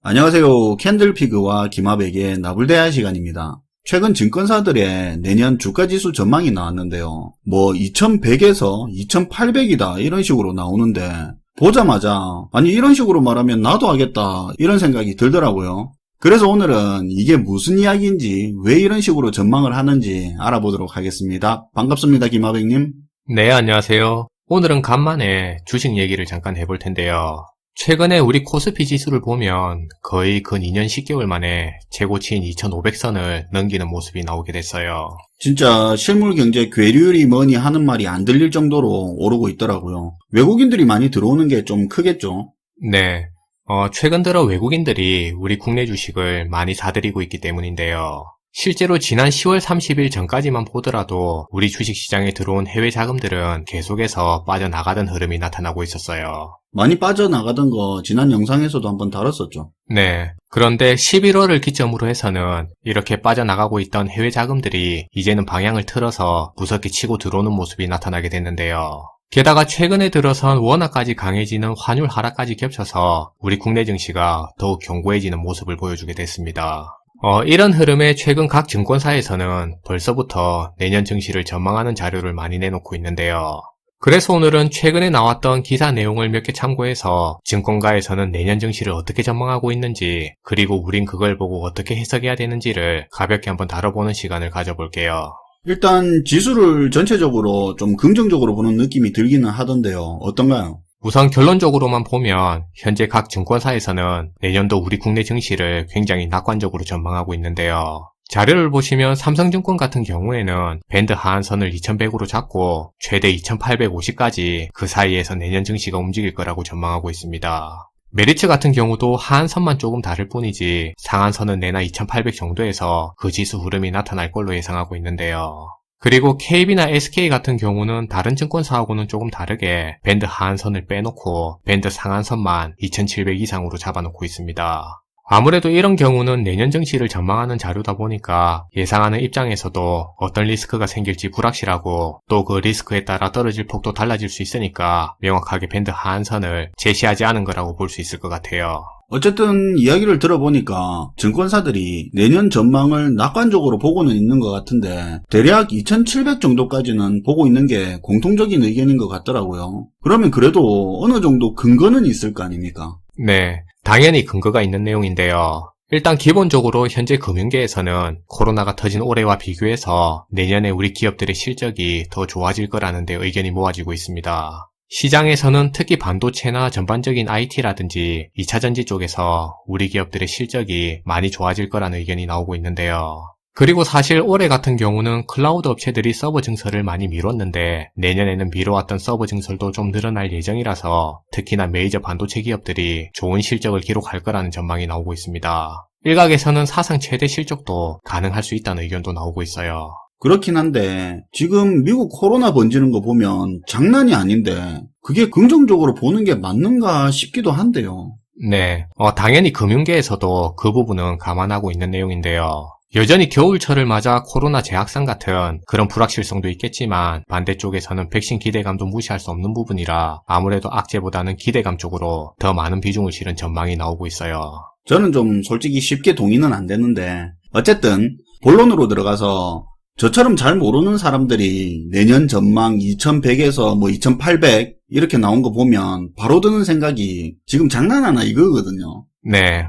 안녕하세요. 캔들피그와 김하백의 나불대화 시간입니다. 최근 증권사들의 내년 주가지수 전망이 나왔는데요. 2100에서 2800이다 이런 식으로 나오는데 보자마자 아니 이런 식으로 말하면 나도 하겠다 이런 생각이 들더라고요. 그래서 오늘은 이게 무슨 이야기인지 왜 이런 식으로 전망을 하는지 알아보도록 하겠습니다. 반갑습니다, 김하백님. 네, 안녕하세요. 오늘은 간만에 주식 얘기를 잠깐 해볼 텐데요. 최근에 우리 코스피 지수를 보면 거의 근 2년 10개월 만에 최고치인 2500선을 넘기는 모습이 나오게 됐어요. 진짜 실물경제 괴리율이 뭐니 하는 말이 안 들릴 정도로 오르고 있더라고요. 외국인들이 많이 들어오는 게 좀 크겠죠? 네, 최근 들어 외국인들이 우리 국내 주식을 많이 사들이고 있기 때문인데요. 실제로 지난 10월 30일 전까지만 보더라도 우리 주식시장에 들어온 해외 자금들은 계속해서 빠져나가던 흐름이 나타나고 있었어요. 많이 빠져나가던 거 지난 영상에서도 한번 다뤘었죠. 네. 그런데 11월을 기점으로 해서는 이렇게 빠져나가고 있던 해외 자금들이 이제는 방향을 틀어서 무섭게 치고 들어오는 모습이 나타나게 됐는데요. 게다가 최근에 들어선 워낙까지 강해지는 환율 하락까지 겹쳐서 우리 국내 증시가 더욱 견고해지는 모습을 보여주게 됐습니다. 이런 흐름에 최근 각 증권사에서는 벌써부터 내년 증시를 전망하는 자료를 많이 내놓고 있는데요. 그래서 오늘은 최근에 나왔던 기사 내용을 몇 개 참고해서 증권가에서는 내년 증시를 어떻게 전망하고 있는지, 그리고 우린 그걸 보고 어떻게 해석해야 되는지를 가볍게 한번 다뤄보는 시간을 가져볼게요. 일단 지수를 전체적으로 좀 긍정적으로 보는 느낌이 들기는 하던데요. 어떤가요? 우선 결론적으로만 보면 현재 각 증권사에서는 내년도 우리 국내 증시를 굉장히 낙관적으로 전망하고 있는데요. 자료를 보시면 삼성증권 같은 경우에는 밴드 하한선을 2100으로 잡고 최대 2850까지 그 사이에서 내년 증시가 움직일 거라고 전망하고 있습니다. 메리츠 같은 경우도 하한선만 조금 다를 뿐이지 상한선은 내나 2800 정도에서 그 지수 흐름이 나타날 걸로 예상하고 있는데요. 그리고 KB나 SK 같은 경우는 다른 증권사하고는 조금 다르게 밴드 하한선을 빼놓고 밴드 상한선만 2700 이상으로 잡아놓고 있습니다. 아무래도 이런 경우는 내년 증시를 전망하는 자료다 보니까 예상하는 입장에서도 어떤 리스크가 생길지 불확실하고 또 그 리스크에 따라 떨어질 폭도 달라질 수 있으니까 명확하게 밴드 하한선을 제시하지 않은 거라고 볼 수 있을 것 같아요. 어쨌든 이야기를 들어보니까 증권사들이 내년 전망을 낙관적으로 보고는 있는 것 같은데 대략 2700 정도까지는 보고 있는 게 공통적인 의견인 것 같더라고요. 그러면 그래도 어느 정도 근거는 있을 거 아닙니까? 네, 당연히 근거가 있는 내용인데요. 일단 기본적으로 현재 금융계에서는 코로나가 터진 올해와 비교해서 내년에 우리 기업들의 실적이 더 좋아질 거라는 데 의견이 모아지고 있습니다. 시장에서는 특히 반도체나 전반적인 IT라든지 2차전지 쪽에서 우리 기업들의 실적이 많이 좋아질 거라는 의견이 나오고 있는데요. 그리고 사실 올해 같은 경우는 클라우드 업체들이 서버 증설을 많이 미뤘는데 내년에는 미뤄왔던 서버 증설도 좀 늘어날 예정이라서 특히나 메이저 반도체 기업들이 좋은 실적을 기록할 거라는 전망이 나오고 있습니다. 일각에서는 사상 최대 실적도 가능할 수 있다는 의견도 나오고 있어요. 그렇긴 한데 지금 미국 코로나 번지는 거 보면 장난이 아닌데 그게 긍정적으로 보는 게 맞는가 싶기도 한데요. 네, 당연히 금융계에서도 그 부분은 감안하고 있는 내용인데요. 여전히 겨울철을 맞아 코로나 재확산 같은 그런 불확실성도 있겠지만 반대쪽에서는 백신 기대감도 무시할 수 없는 부분이라 아무래도 악재보다는 기대감 쪽으로 더 많은 비중을 실은 전망이 나오고 있어요. 저는 좀 솔직히 쉽게 동의는 안 되는데 어쨌든 본론으로 들어가서 저처럼 잘 모르는 사람들이 내년 전망 2100에서 2800 이렇게 나온 거 보면 바로 드는 생각이 지금 장난하나 이거거든요. 네.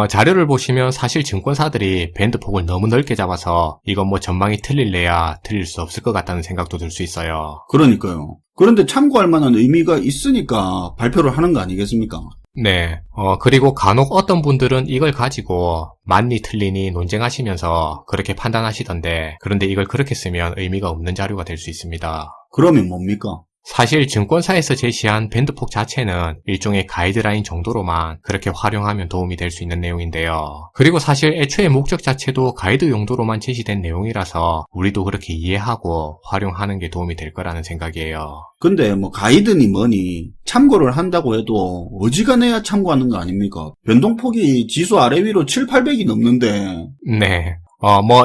자료를 보시면 사실 증권사들이 밴드폭을 너무 넓게 잡아서 이건 전망이 틀릴래야 틀릴 수 없을 것 같다는 생각도 들 수 있어요. 그러니까요. 그런데 참고할 만한 의미가 있으니까 발표를 하는 거 아니겠습니까? 네. 그리고 간혹 어떤 분들은 이걸 가지고 맞니 틀리니 논쟁하시면서 그렇게 판단하시던데 그런데 이걸 그렇게 쓰면 의미가 없는 자료가 될 수 있습니다. 그러면 뭡니까? 사실 증권사에서 제시한 밴드폭 자체는 일종의 가이드라인 정도로만 그렇게 활용하면 도움이 될 수 있는 내용인데요. 그리고 사실 애초에 목적 자체도 가이드 용도로만 제시된 내용이라서 우리도 그렇게 이해하고 활용하는 게 도움이 될 거라는 생각이에요. 근데 가이드니 뭐니 참고를 한다고 해도 어지간해야 참고하는 거 아닙니까? 변동폭이 지수 아래 위로 7, 800이 넘는데. 네.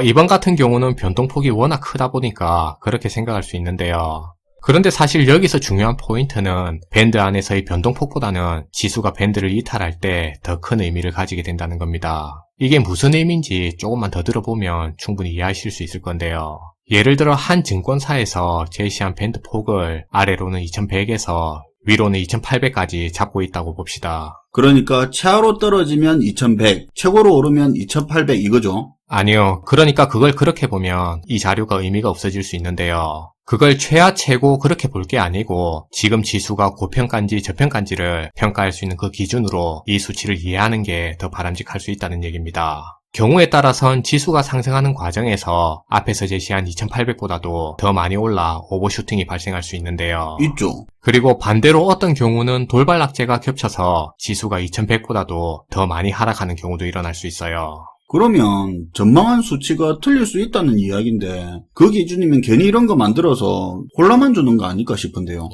이번 같은 경우는 변동폭이 워낙 크다 보니까 그렇게 생각할 수 있는데요. 그런데 사실 여기서 중요한 포인트는 밴드 안에서의 변동폭보다는 지수가 밴드를 이탈할 때 더 큰 의미를 가지게 된다는 겁니다. 이게 무슨 의미인지 조금만 더 들어보면 충분히 이해하실 수 있을 건데요. 예를 들어 한 증권사에서 제시한 밴드 폭을 아래로는 2100에서 위로는 2800까지 잡고 있다고 봅시다. 그러니까 최하로 떨어지면 2100, 최고로 오르면 2800 이거죠? 아니요. 그러니까 그걸 그렇게 보면 이 자료가 의미가 없어질 수 있는데요. 그걸 최하 최고 그렇게 볼 게 아니고 지금 지수가 고평가인지 저평가인지를 평가할 수 있는 그 기준으로 이 수치를 이해하는 게 더 바람직할 수 있다는 얘기입니다. 경우에 따라선 지수가 상승하는 과정에서 앞에서 제시한 2800보다도 더 많이 올라 오버슈팅이 발생할 수 있는데요. 있죠. 그리고 반대로 어떤 경우는 돌발 악재가 겹쳐서 지수가 2100보다도 더 많이 하락하는 경우도 일어날 수 있어요. 그러면 전망한 수치가 틀릴 수 있다는 이야기인데 그 기준이면 괜히 이런 거 만들어서 혼란만 주는 거 아닐까 싶은데요.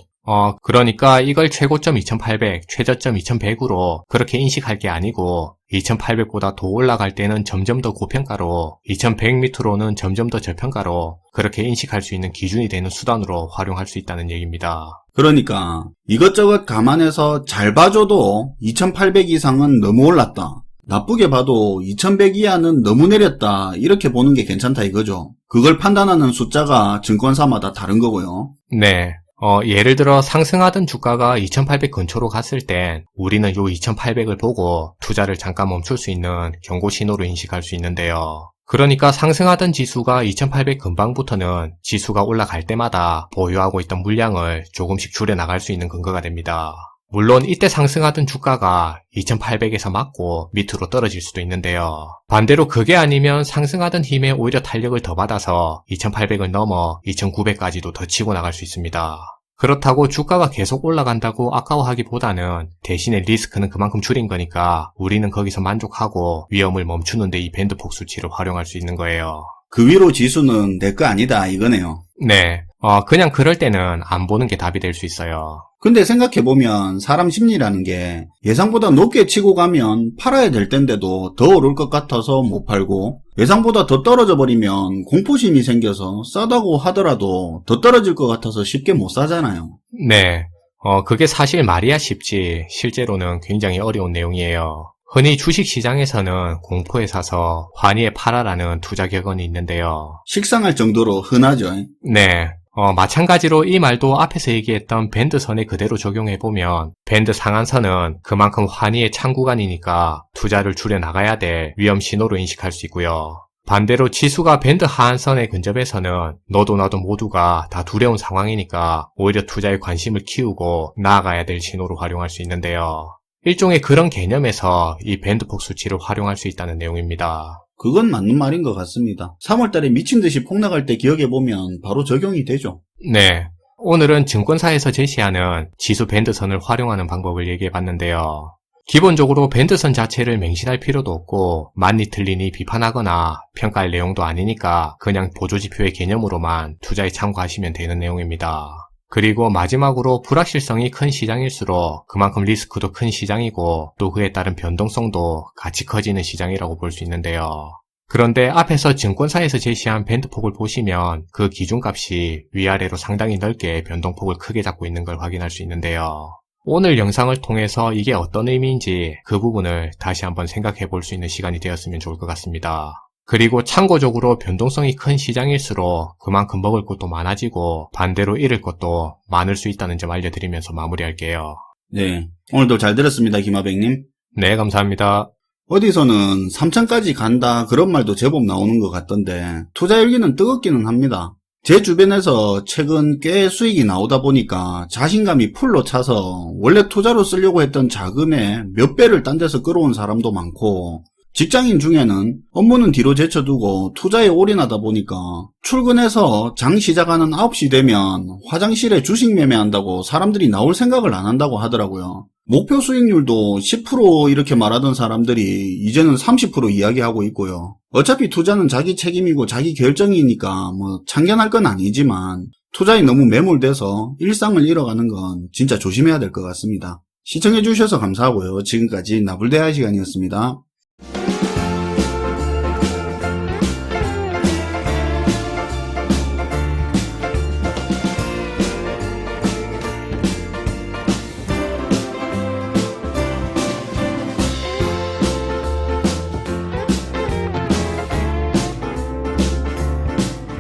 그러니까 이걸 최고점 2800, 최저점 2100으로 그렇게 인식할 게 아니고 2800보다 더 올라갈 때는 점점 더 고평가로 2100 밑으로는 점점 더 저평가로 그렇게 인식할 수 있는 기준이 되는 수단으로 활용할 수 있다는 얘기입니다. 그러니까 이것저것 감안해서 잘 봐줘도 2800 이상은 너무 올랐다. 나쁘게 봐도 2100 이하는 너무 내렸다. 이렇게 보는 게 괜찮다 이거죠. 그걸 판단하는 숫자가 증권사마다 다른 거고요. 네. 예를 들어 상승하던 주가가 2800 근처로 갔을 땐 우리는 요 2800을 보고 투자를 잠깐 멈출 수 있는 경고 신호로 인식할 수 있는데요. 그러니까 상승하던 지수가 2800 근방부터는 지수가 올라갈 때마다 보유하고 있던 물량을 조금씩 줄여나갈 수 있는 근거가 됩니다. 물론 이때 상승하던 주가가 2800에서 맞고 밑으로 떨어질 수도 있는데요. 반대로 그게 아니면 상승하던 힘에 오히려 탄력을 더 받아서 2800을 넘어 2900까지도 더 치고 나갈 수 있습니다. 그렇다고 주가가 계속 올라간다고 아까워하기보다는 대신에 리스크는 그만큼 줄인 거니까 우리는 거기서 만족하고 위험을 멈추는데 이 밴드폭 수치를 활용할 수 있는 거예요. 그 위로 지수는 내 거 아니다 이거네요. 네. 그냥 그럴 때는 안 보는 게 답이 될 수 있어요. 근데 생각해보면 사람 심리라는 게 예상보다 높게 치고 가면 팔아야 될 텐데도 더 오를 것 같아서 못 팔고 예상보다 더 떨어져 버리면 공포심이 생겨서 싸다고 하더라도 더 떨어질 것 같아서 쉽게 못 사잖아요. 네. 그게 사실 말이야 쉽지 실제로는 굉장히 어려운 내용이에요. 흔히 주식시장에서는 공포에 사서 환희에 팔아라는 투자 격언이 있는데요. 식상할 정도로 흔하죠. 네. 마찬가지로 이 말도 앞에서 얘기했던 밴드선에 그대로 적용해보면 밴드 상한선은 그만큼 환희의 창구간이니까 투자를 줄여나가야 될 위험 신호로 인식할 수 있고요. 반대로 지수가 밴드 하한선에 근접해서는 너도 나도 모두가 다 두려운 상황이니까 오히려 투자에 관심을 키우고 나아가야 될 신호로 활용할 수 있는데요. 일종의 그런 개념에서 이 밴드폭 수치를 활용할 수 있다는 내용입니다. 그건 맞는 말인 것 같습니다. 3월달에 미친듯이 폭락할 때 기억해보면 바로 적용이 되죠. 네. 오늘은 증권사에서 제시하는 지수 밴드선을 활용하는 방법을 얘기해봤는데요. 기본적으로 밴드선 자체를 맹신할 필요도 없고 많이 틀리니 비판하거나 평가할 내용도 아니니까 그냥 보조지표의 개념으로만 투자에 참고하시면 되는 내용입니다. 그리고 마지막으로 불확실성이 큰 시장일수록 그만큼 리스크도 큰 시장이고 또 그에 따른 변동성도 같이 커지는 시장이라고 볼 수 있는데요. 그런데 앞에서 증권사에서 제시한 밴드폭을 보시면 그 기준값이 위아래로 상당히 넓게 변동폭을 크게 잡고 있는 걸 확인할 수 있는데요. 오늘 영상을 통해서 이게 어떤 의미인지 그 부분을 다시 한번 생각해 볼 수 있는 시간이 되었으면 좋을 것 같습니다. 그리고 참고적으로 변동성이 큰 시장일수록 그만큼 먹을 것도 많아지고 반대로 잃을 것도 많을 수 있다는 점 알려드리면서 마무리할게요. 네, 오늘도 잘 들었습니다. 김하백님. 네, 감사합니다. 어디서는 3천까지 간다 그런 말도 제법 나오는 것 같던데 투자 열기는 뜨겁기는 합니다. 제 주변에서 최근 꽤 수익이 나오다 보니까 자신감이 풀로 차서 원래 투자로 쓰려고 했던 자금의 몇 배를 딴 데서 끌어온 사람도 많고 직장인 중에는 업무는 뒤로 제쳐두고 투자에 올인하다 보니까 출근해서 장 시작하는 9시 되면 화장실에 주식 매매한다고 사람들이 나올 생각을 안 한다고 하더라고요. 목표 수익률도 10% 이렇게 말하던 사람들이 이제는 30% 이야기하고 있고요. 어차피 투자는 자기 책임이고 자기 결정이니까 참견할 건 아니지만 투자에 너무 매몰돼서 일상을 잃어가는 건 진짜 조심해야 될 것 같습니다. 시청해주셔서 감사하고요. 지금까지 나불대화 시간이었습니다.